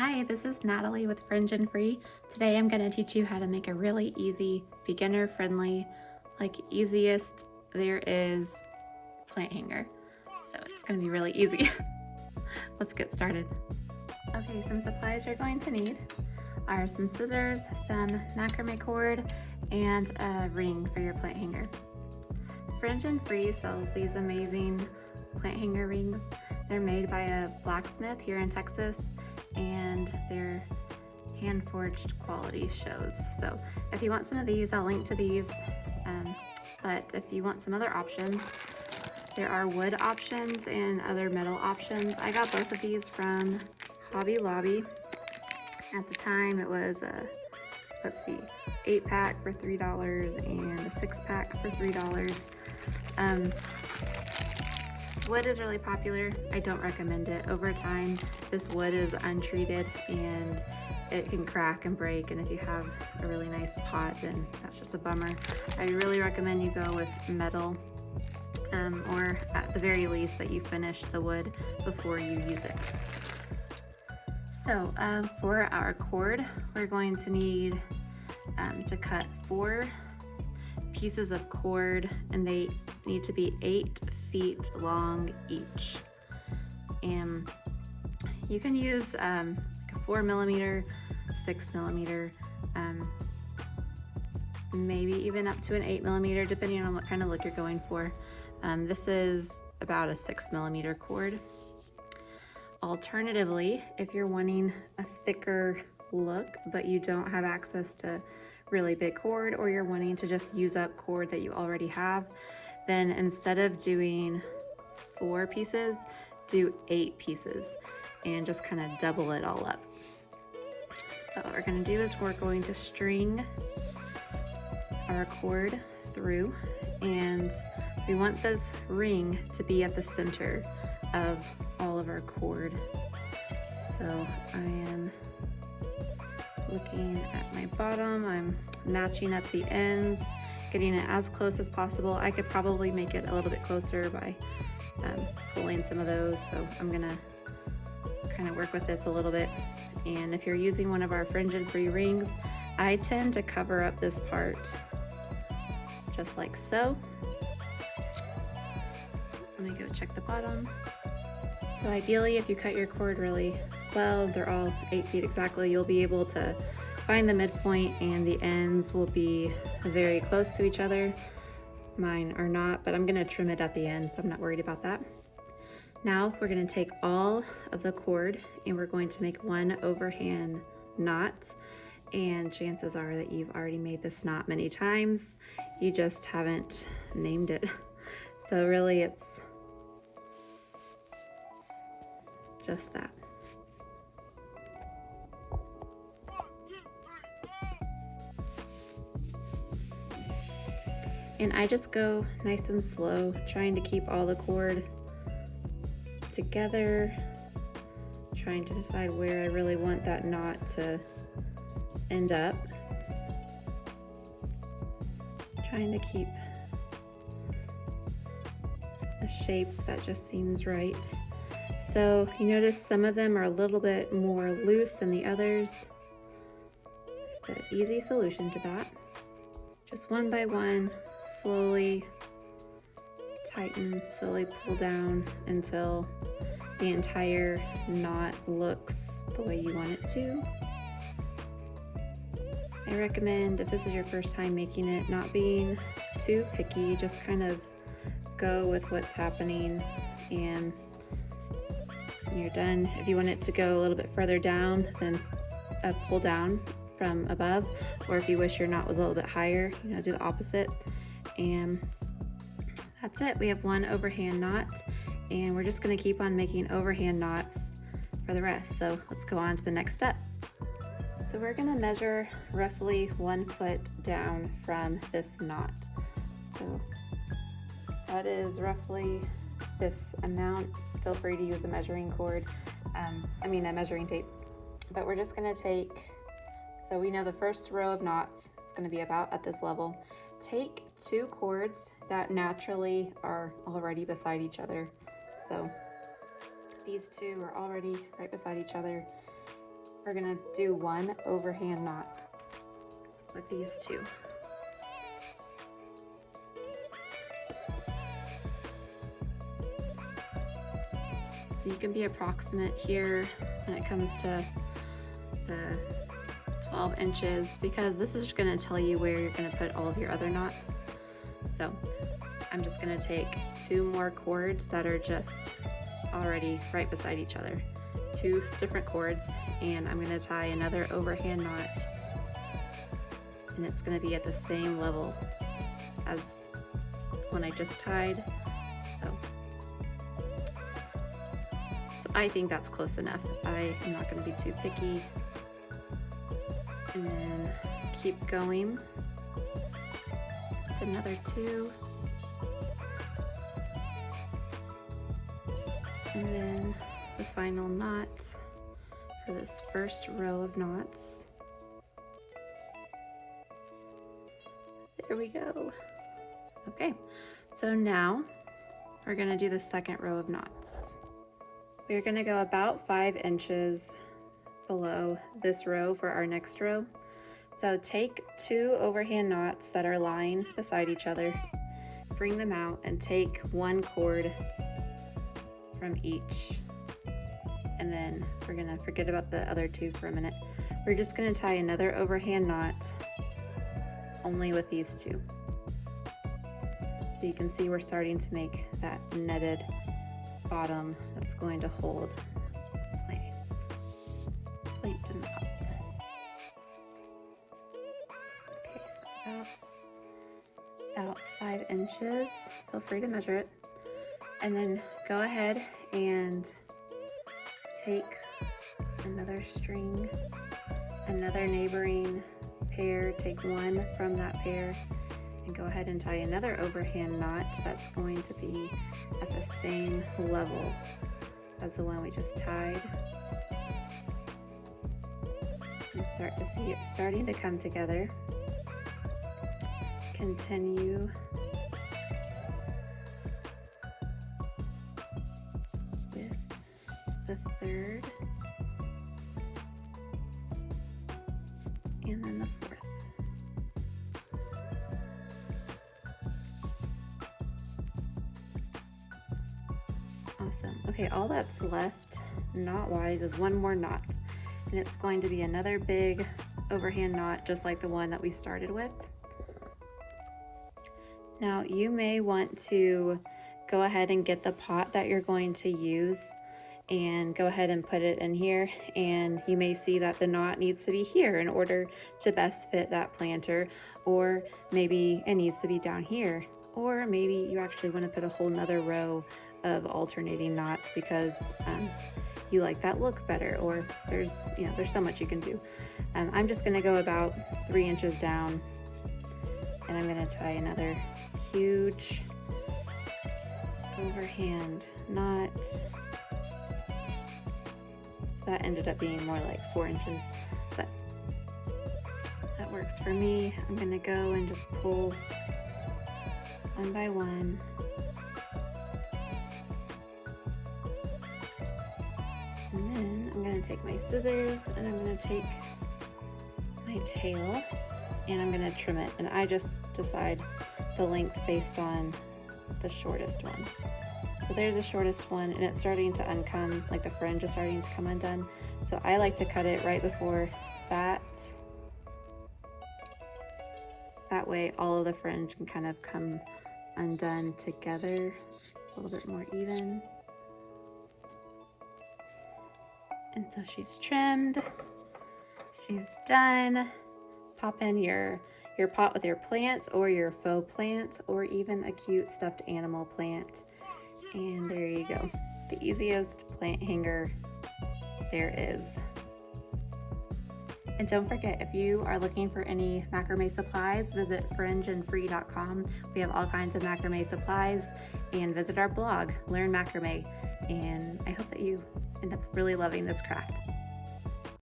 Hi, this is Natalie with Fringe and Free. Today I'm going to teach you how to make a really easy, beginner-friendly, easiest there is plant hanger. So it's going to be really easy. Let's get started. Okay, some supplies you're going to need are some scissors, some macrame cord, and a ring for your plant hanger. Fringe and Free sells these amazing plant hanger rings. They're made by a blacksmith here in Texas, and they're hand-forged quality shows. So if you want some of these, I'll link to these. But if you want some other options, there are wood options and other metal options. I got both of these from Hobby Lobby. At the time it was a, 8-pack for $3 and a 6-pack for $3. Wood is really popular. I don't recommend it. Over time, this wood is untreated and it can crack and break, and if you have a really nice pot, then that's just a bummer. I really recommend you go with metal, or at the very least that you finish the wood before you use it. So for our cord, we're going to need to cut 4 pieces of cord, and they need to be 8 feet long each. And you can use a 4mm, 6mm, maybe even up to an 8mm, depending on what kind of look you're going for. This is about a 6mm cord. Alternatively, if you're wanting a thicker look but you don't have access to really big cord, or you're wanting to just use up cord that you already have, then instead of doing 4 pieces, do 8 pieces and just kind of double it all up. So what we're going to do is we're going to string our cord through, and we want this ring to be at the center of all of our cord. So I am looking at my bottom, I'm matching up the ends, getting it as close as possible. I could probably make it a little bit closer by pulling some of those, so I'm gonna kind of work with this a little bit. And if you're using one of our Fringe and Free rings, I tend to cover up this part just like so. Let me go check the bottom. So ideally, if you cut your cord really well, they're all 8 feet exactly, you'll be able to find the midpoint and the ends will be very close to each other. Mine are not, but I'm gonna trim it at the end, so I'm not worried about that. Now we're gonna take all of the cord and we're going to make one overhand knot. And chances are that you've already made this knot many times, you just haven't named it. So really it's just that. And I just go nice and slow, trying to keep all the cord together, trying to decide where I really want that knot to end up. Trying to keep a shape that just seems right. So you notice some of them are a little bit more loose than the others. There's an easy solution to that. Just one by one, slowly tighten, slowly pull down until the entire knot looks the way you want it to. I recommend, if this is your first time making it, not being too picky, just kind of go with what's happening, and when you're done, if you want it to go a little bit further down, then pull down from above, or if you wish your knot was a little bit higher, do the opposite. And that's it. We have one overhand knot, and we're just going to keep on making overhand knots for the rest. So let's go on to the next step. So we're going to measure roughly 1 foot down from this knot. So that is roughly this amount. Feel free to use a measuring cord, a measuring tape. But we're just going to take, so we know the first row of knots, it's going to be about at this level. Take 2 cords that naturally are already beside each other. So these 2 are already right beside each other. we're gonna do one overhand knot with these two. So you can be approximate here when it comes to the 12 inches, because this is going to tell you where you're going to put all of your other knots. So I'm just going to take 2 more cords that are just already right beside each other, 2 different cords, and I'm going to tie another overhand knot, and it's going to be at the same level as when I just tied. So I think that's close enough. I am not going to be too picky. And then keep going with another 2. And then the final knot for this first row of knots. There we go. Okay, so now we're going to do the second row of knots. We're going to go about 5 inches below this row for our next row. So take 2 overhand knots that are lying beside each other, bring them out, and take 1 cord from each. And then we're going to forget about the other 2 for a minute. We're just going to tie another overhand knot only with these 2. So you can see we're starting to make that netted bottom that's going to hold the plant in the pot. Okay, so it's about 5 inches. Feel free to measure it. And then go ahead and take another string, another neighboring pair, take 1 from that pair, and go ahead and tie another overhand knot that's going to be at the same level as the one we just tied. And start to see it starting to come together. Continue with the third, and then the fourth. Awesome. Okay, all that's left knot-wise is 1 more knot, and it's going to be another big overhand knot just like the one that we started with. Now you may want to go ahead and get the pot that you're going to use and go ahead and put it in here, and you may see that the knot needs to be here in order to best fit that planter, or maybe it needs to be down here, or maybe you actually want to put a whole nother row of alternating knots because you like that look better, or there's so much you can do. I'm just going to go about 3 inches down, and I'm going to tie another huge overhand knot. So that ended up being more like 4 inches, but that works for me. I'm going to go and just pull 1 by 1. And then I'm going to take my scissors and I'm going to take my tail and I'm going to trim it. And I just decide the length based on the shortest one. So there's the shortest one, and it's starting to uncome, like the fringe is starting to come undone. So I like to cut it right before that. That way all of the fringe can kind of come undone together. It's a little bit more even. And so she's trimmed, she's done. Pop in your pot with your plant or your faux plant or even a cute stuffed animal plant. And there you go. The easiest plant hanger there is. And don't forget, if you are looking for any macrame supplies, visit fringeandfree.com. We have all kinds of macrame supplies, and visit our blog, Learn Macrame. And I hope that you end up really loving this craft.